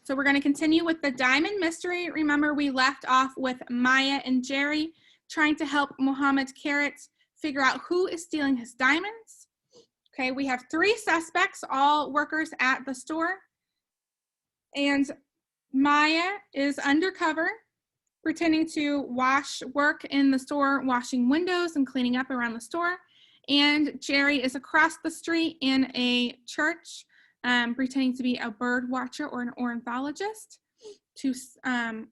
So we're going to continue with the diamond mystery. Remember, we left off with Maya and Jerry trying to help Mohammed Carrot figure out who is stealing his diamonds. Okay, we have 3 suspects, all workers at the store. And Maya is undercover, pretending to work in the store, washing windows and cleaning up around the store. And Jerry is across the street in a church, pretending to be a bird watcher or an ornithologist to, I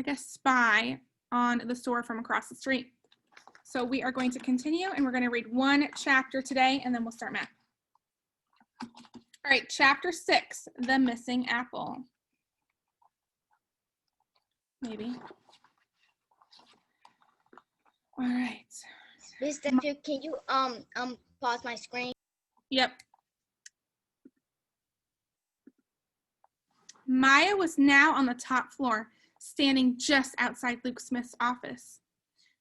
guess, spy on the store from across the street. So we are going to continue, and we're going to read 1 chapter today, and then we'll start math. All right, chapter 6, The Missing Apple. Maybe. All right. Miss Steph, can you pause my screen? Yep. Maya was now on the top floor, standing just outside Luke Smith's office.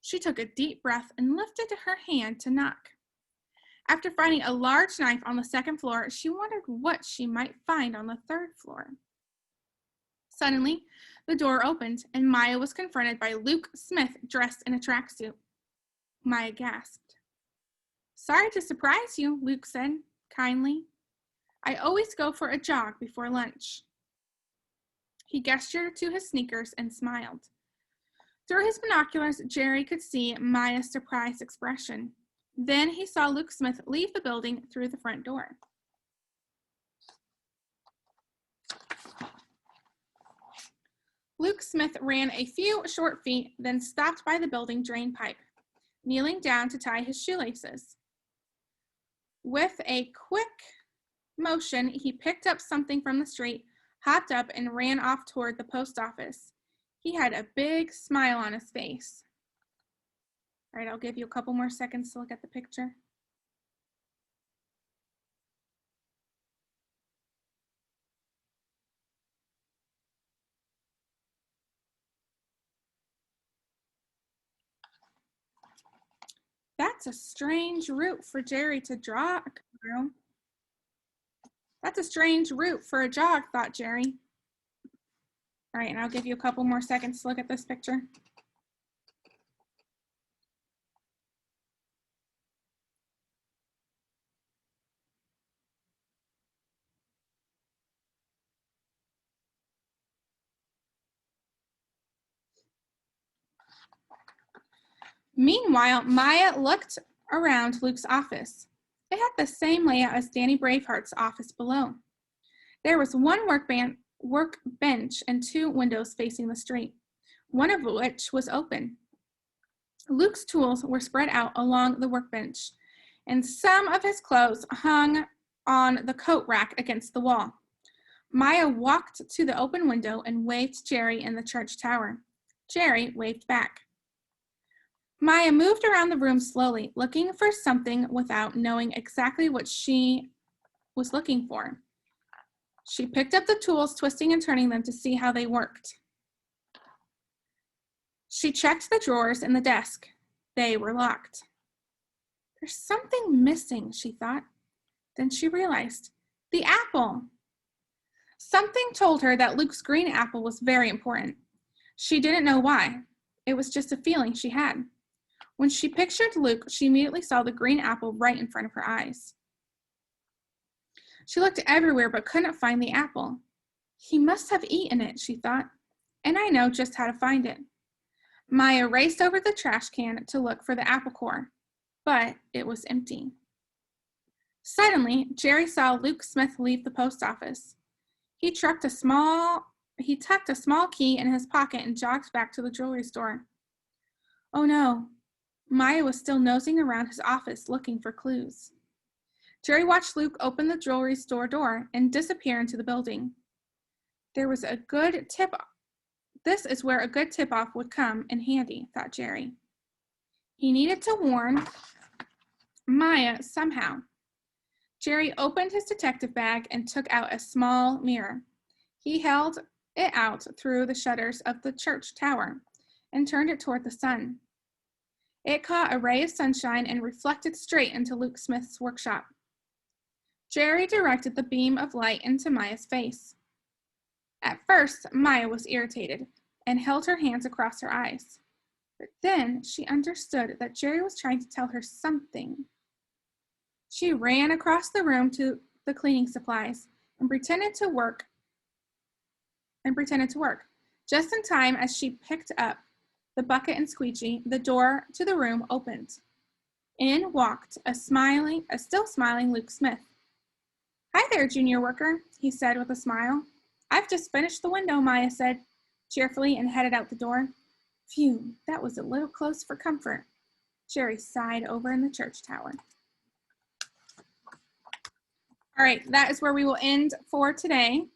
She took a deep breath and lifted her hand to knock. After finding a large knife on the 2nd floor, she wondered what she might find on the 3rd floor. Suddenly, the door opened, and Maya was confronted by Luke Smith dressed in a tracksuit. Maya gasped. "Sorry to surprise you," Luke said, kindly. "I always go for a jog before lunch." He gestured to his sneakers and smiled. Through his binoculars, Jerry could see Maya's surprised expression. Then he saw Luke Smith leave the building through the front door. Luke Smith ran a few short feet, then stopped by the building drain pipe, kneeling down to tie his shoelaces. With a quick motion, he picked up something from the street, hopped up, and ran off toward the post office. He had a big smile on his face. All right, I'll give you a couple more seconds to look at the picture. That's a strange route for Jerry to jog. That's a strange route for a jog, thought Jerry. All right, and I'll give you a couple more seconds to look at this picture. Meanwhile, Maya looked around Luke's office. It had the same layout as Danny Braveheart's office below. There was one workbench and 2 windows facing the street, one of which was open. Luke's tools were spread out along the workbench, and some of his clothes hung on the coat rack against the wall. Maya walked to the open window and waved to Jerry in the church tower. Jerry waved back. Maya moved around the room slowly, looking for something without knowing exactly what she was looking for. She picked up the tools, twisting and turning them to see how they worked. She checked the drawers in the desk. They were locked. There's something missing, she thought. Then she realized, the apple. Something told her that Luke's green apple was very important. She didn't know why. It was just a feeling she had. When she pictured Luke, she immediately saw the green apple right in front of her eyes. She looked everywhere but couldn't find the apple. He must have eaten it, she thought, and I know just how to find it. Maya raced over the trash can to look for the apple core, but it was empty. Suddenly, Jerry saw Luke Smith leave the post office. He tucked a small key in his pocket and jogged back to the jewelry store. Oh no. Maya was still nosing around his office looking for clues. Jerry watched Luke open the jewelry store door and disappear into the building. This is where a good tip-off would come in handy, thought Jerry. He needed to warn Maya somehow. Jerry opened his detective bag and took out a small mirror. He held it out through the shutters of the church tower and turned it toward the sun. It caught a ray of sunshine and reflected straight into Luke Smith's workshop. Jerry directed the beam of light into Maya's face. At first, Maya was irritated and held her hands across her eyes. But then she understood that Jerry was trying to tell her something. She ran across the room to the cleaning supplies and pretended to work. Just in time as she picked up the bucket and squeegee, the door to the room opened. In walked a still smiling Luke Smith. "Hi there, junior worker," he said with a smile. "I've just finished the window," Maya said cheerfully and headed out the door. Phew, that was a little close for comfort. Jerry sighed over in the church tower. All right, that is where we will end for today.